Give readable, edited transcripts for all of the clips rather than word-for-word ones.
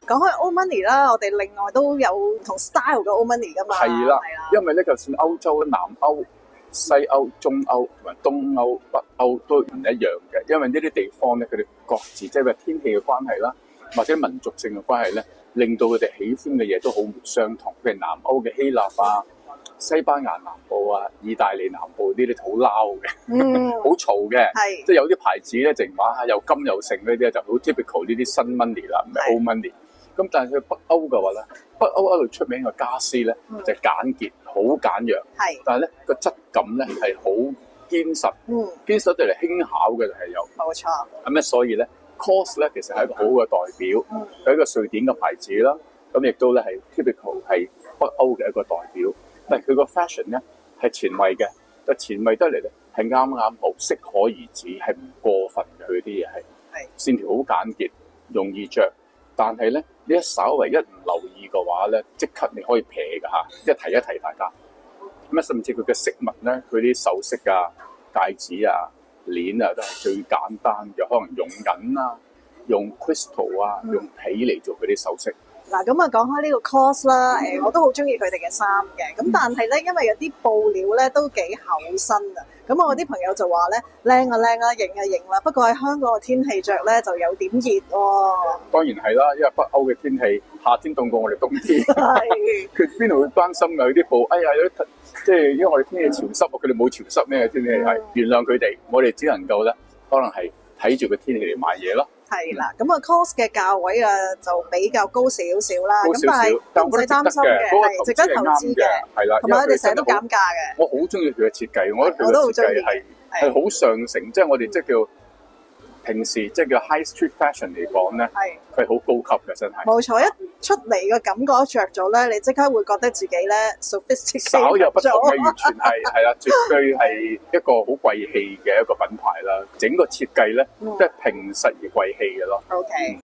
講開 old money 啦，我哋另外都有唔同 style 嘅 old money 噶嘛。係啦，因為咧，就算歐洲、南歐、西歐、中歐同埋東歐、北歐都唔一樣嘅，因為呢啲地方咧，佢哋各自即係話天氣嘅關係啦，或者民族性嘅關係咧，令到佢哋喜歡嘅嘢都好唔相同。譬如南歐嘅希臘啊、西班牙南部啊、意大利南部呢啲好撈嘅，好嘈嘅，即係有啲牌子咧，淨話又金又盛呢啲就好 typical 呢啲新 money 啦，唔係 old money。咁但係去北歐嘅話咧，北歐一路出名嘅家私咧就簡潔，好簡約，但係咧個質感咧係好堅實，堅實對嚟輕巧嘅就係有。冇錯。咁咧所以咧 COS 咧其實係一個好嘅代表，佢係一個瑞典嘅牌子啦。咁亦都咧係 typical 係北歐嘅一個代表。但係佢個 fashion 咧係前衛嘅，但前衛得嚟咧係啱啱好，適可而止，係唔過分嘅。佢啲嘢係線條好簡潔，容易着。但係咧，你一稍為一唔留意嘅話咧，即刻你可以撇㗎嚇，即係提一提大家。咁啊，甚至佢嘅飾物咧，佢啲首飾啊、戒指啊、鏈啊，都係最簡單嘅，可能用銀啊、用 crystal 啊、用皮嚟做佢啲首飾。嗱，咁啊講開呢個 COS 啦，我都好中意佢哋嘅衫嘅。咁但係咧，因為有啲布料咧都幾厚身啊。咁我啲朋友就話咧，靚啊靚啊，型啊型啦。不過喺香港嘅天氣着咧就有點熱喎。當然係啦，因為北歐嘅天氣夏天凍過我哋冬天。佢邊度會關心㗎？佢啲布，哎呀，有啲即係因為我哋天氣潮濕，佢哋冇潮濕咩天氣係。原諒佢哋，我哋只能夠咧，可能係睇住個天氣嚟買嘢咯。係啦，咁啊 COS 嘅價位啊就比較高少少啦，咁但係都唔使擔心嘅，係值得投資嘅，係啦，同埋佢哋成日都減價嘅。我好中意佢嘅設計，我覺得佢嘅設計係好上乘，即係我哋即係叫平時即係叫 high street fashion 嚟講咧，佢係好高級嘅，真係。冇錯，一出嚟嘅感覺着咗咧，你即刻會覺得自己咧 sophisticated 稍有不同嘅，完全係啦，絕對係一個好貴氣嘅一個品牌啦。整個設計咧都係平實而貴氣嘅咯。OK。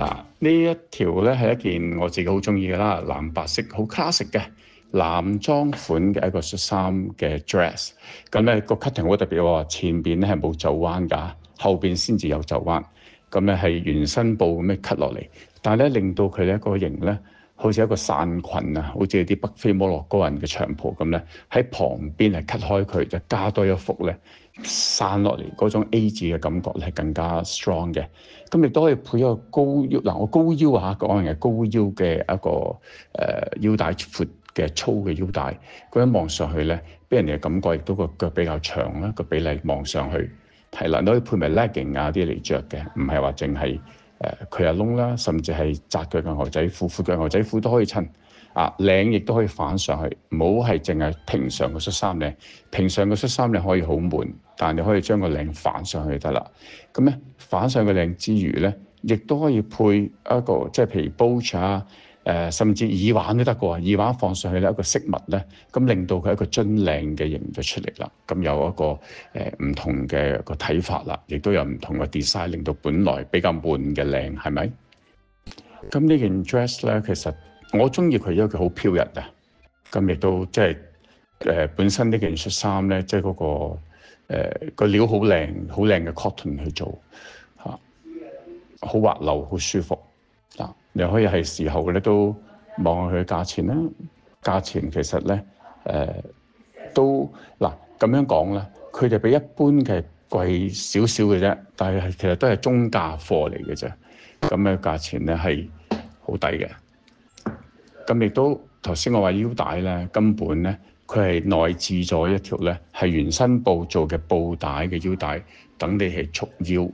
嗱，呢一條咧係一件我自己好中意嘅啦，藍白色好 classic 嘅男裝款嘅一個恤衫嘅 dress。咁咧個 cutting 好特別喎，前邊咧係冇袖彎㗎，後邊先至有袖彎。咁咧係原身布咁樣 cut 落嚟，但係咧令到佢咧個型咧好似一個傘裙啊，好似啲北非摩洛哥人嘅長袍咁咧，喺旁邊係 cut 開佢，就加多一幅咧散落嚟嗰種 A 字嘅感覺咧係更加 strong 嘅。咁亦都可以配一個高腰嗱，我高腰嚇講係高腰嘅一個腰帶闊嘅粗嘅腰帶，咁樣望上去咧，俾人哋嘅感覺亦都個腳比較長啦，個比例望上去。係啦，你可以配埋 legging 啊啲嚟着嘅，唔係話淨係佢下窿啦，甚至係窄腳嘅牛仔褲、闊腳牛仔褲都可以襯。領亦都可以反上去，唔好係淨係平常嘅恤衫領。平常嘅恤衫領可以好悶，但你可以將個領反上去就得啦。咁咧反上個領之餘咧，亦都可以配一個即係譬如 brooch 啊。甚至耳環都得嘅，耳環放上去咧一個飾物咧，咁令到佢一個樽領嘅形咗出嚟啦。咁有一個唔同嘅個睇法啦，亦都有唔同嘅 design，令到本來比較悶嘅領係咪？咁呢件 dress 咧，其實我中意佢，因為佢好飄逸啊。咁亦都即係本身呢件恤衫咧，即係嗰個料好靚，好靚嘅 cotton 去做嚇，好滑溜，好舒服嗱。你可以係時候咧都望下佢嘅價錢啦，價錢其實咧都嗱咁樣講咧，佢哋比一般嘅貴少少嘅啫，但係其實都係中價貨嚟嘅啫。咁嘅價錢咧係好抵嘅。咁亦都頭先我話腰帶咧，根本咧佢係內置咗一條咧係原身布做嘅布帶嘅腰帶，等你係束腰。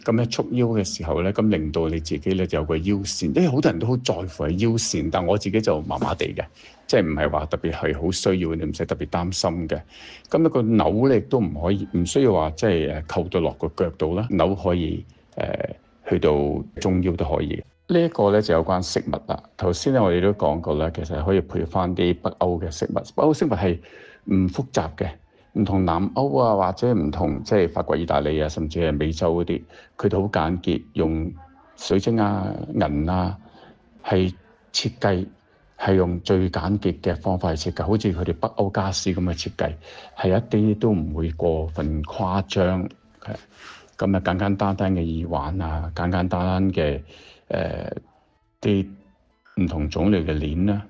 咁咧束腰嘅時候咧，咁令到你自己咧有個腰線，因為好多人都好在乎係腰線，但我自己就麻麻地嘅，即係唔係話特別係好需要，你唔使特別擔心嘅。咁一個紐咧都唔可以，唔需要話即係扣到落個腳度啦，紐可以去到中腰都可以。呢一個咧就有關飾物啦。頭先咧我哋都講過啦，其實可以配翻啲北歐嘅飾物。北歐飾物係唔複雜嘅。唔同南歐啊，或者唔同即係法國、意大利啊，甚至係美洲嗰啲，佢哋好簡潔，用水晶啊、銀啊，係設計係用最簡潔嘅方法去設計，好似佢哋北歐家私咁嘅設計，係一啲都唔會過分誇張。咁啊簡簡單單嘅耳環啊，簡簡單單嘅啲唔同種類嘅鏈啦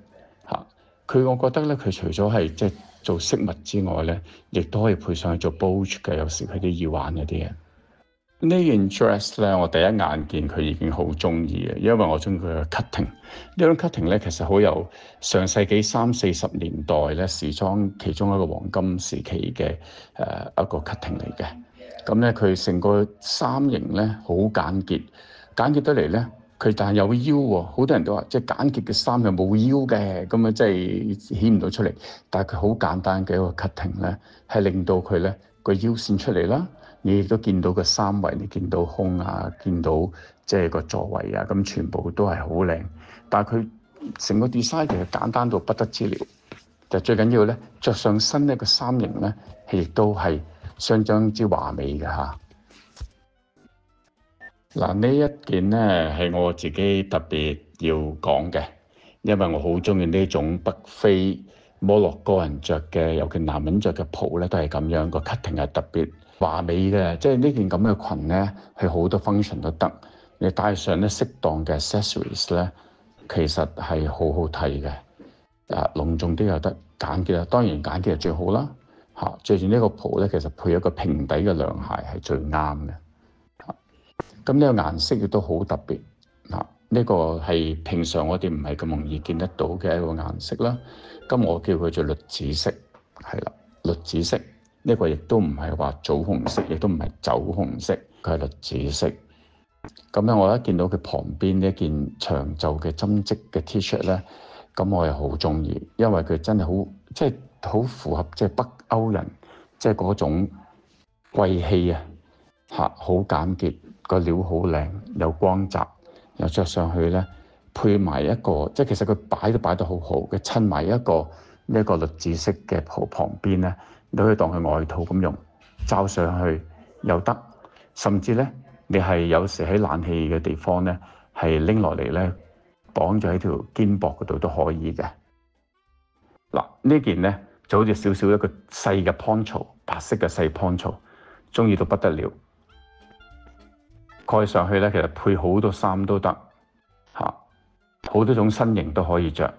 嚇。佢我覺得咧，佢除咗係即係做飾物之外咧，亦都可以配上去做 brooch 嘅，有時佢啲耳環嗰啲嘅。呢件 dress 咧，我第一眼見佢已經好中意嘅，因為我中意佢嘅 cutting。呢種 cutting 咧，其實好有上世紀30-40年代咧時裝其中一個黃金時期嘅一個 cutting 嚟嘅。咁咧，佢成個衫型咧好簡潔，簡潔得嚟咧，佢但係有腰喎。好多人都話，即係簡潔嘅衫又冇腰嘅，咁啊即係顯唔到出嚟。但係佢好簡單嘅一個 cutting 咧，係令到佢咧個腰線出嚟啦。你亦都見到個衫圍，你見到胸啊，見到即係個座位啊，咁全部都係好靚。但係佢成個 design 其實簡單到不得之了。就最緊要咧，着上身呢個衫型咧，亦都係相當之華美嘅嚇。嗱，呢一件咧係我自己特別要講嘅，因為我好中意呢種北非摩洛哥人着嘅，尤其男人着嘅袍咧都係咁樣，個 cutting 係特別華美嘅。即係呢件咁嘅裙咧，係好多 function 都得。你戴上咧適當嘅 accessories 咧，其實係好好睇嘅。隆重啲又得，簡潔啊，當然簡潔係最好啦。嚇，著住呢個袍咧，其實配一個平底嘅涼鞋係最啱嘅。咁呢個顏色亦都好特別。呢個係平常我哋唔係咁容易見得到嘅一個顏色啦。咁我叫佢做栗子色，係啦，栗子色。呢個亦都唔係話棗紅色，亦都唔係酒紅色，佢係栗子色。咁咧，我一見到佢旁邊呢一件長袖嘅針織嘅 T-shirt 咧，咁我又好中意，因為佢真係好，即係好符合即係北歐人即係嗰種貴氣啊！嚇，好簡潔，個料好靚，有光澤，又着上去咧，配埋一個，即係其實佢擺得好好，佢襯埋一個呢一個栗子色嘅袍旁邊咧，你可以當佢外套咁用，罩上去又得，甚至咧你係有時喺冷氣嘅地方咧，係拎落嚟咧綁咗喺條肩膊嗰度都可以嘅。嗱，呢件咧就好似少少一個細嘅 poncho， 白色嘅細 poncho， 中意到不得了。蓋上去咧，其實配好多衫都得嚇，好多種身形都可以着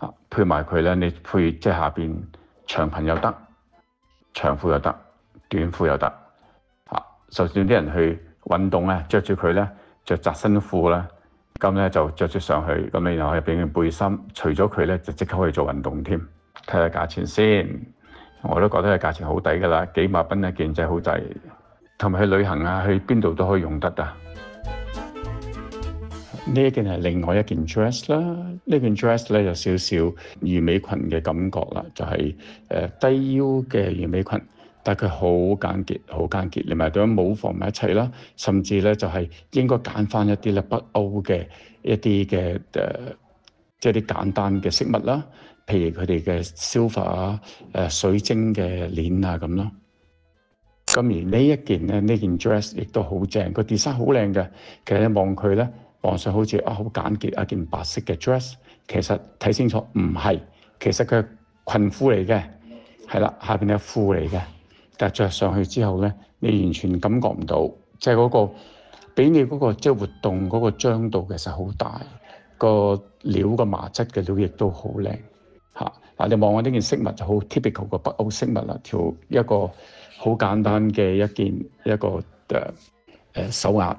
嚇。配埋佢咧，你配即係下邊長裙又得，長褲又得，短褲又得嚇。就算啲人去運動咧，着住佢咧，着窄身褲咧，咁咧就着住上去，咁你又可以變件背心，除咗佢咧就即刻可以做運動添。睇下價錢先，我都覺得個價錢好抵㗎啦，幾萬蚊一件真係好抵。同埋去旅行啊，去邊度都可以用得啊！呢一件係另外一件 dress 啦，呢件 dress 咧有少少魚尾裙嘅感覺啦，就係低腰嘅魚尾裙，但係佢好簡潔，好簡潔，連埋對帽放埋一齊啦，甚至咧就係應該揀翻一啲咧北歐嘅一啲嘅即係啲簡單嘅飾物啦，譬如佢哋嘅 silver 啊、水晶嘅鏈啊咁咯。咁而呢一件咧，呢件 dress 亦都好正，個 design 好靚嘅。其實你望佢咧，望上好似好簡潔一件白色嘅 dress，其實睇清楚唔係，其實佢係裙褲嚟嘅，係啦，下邊係褲嚟嘅。但係着上去之後咧，你完全感覺唔到，即係嗰個俾你嗰個即係活動嗰個張度其實好大，個料個麻質嘅料亦都好靚嚇。嗱，你望下呢件飾物就好 typical 個北歐飾物啦，一個好簡單嘅一個手鐲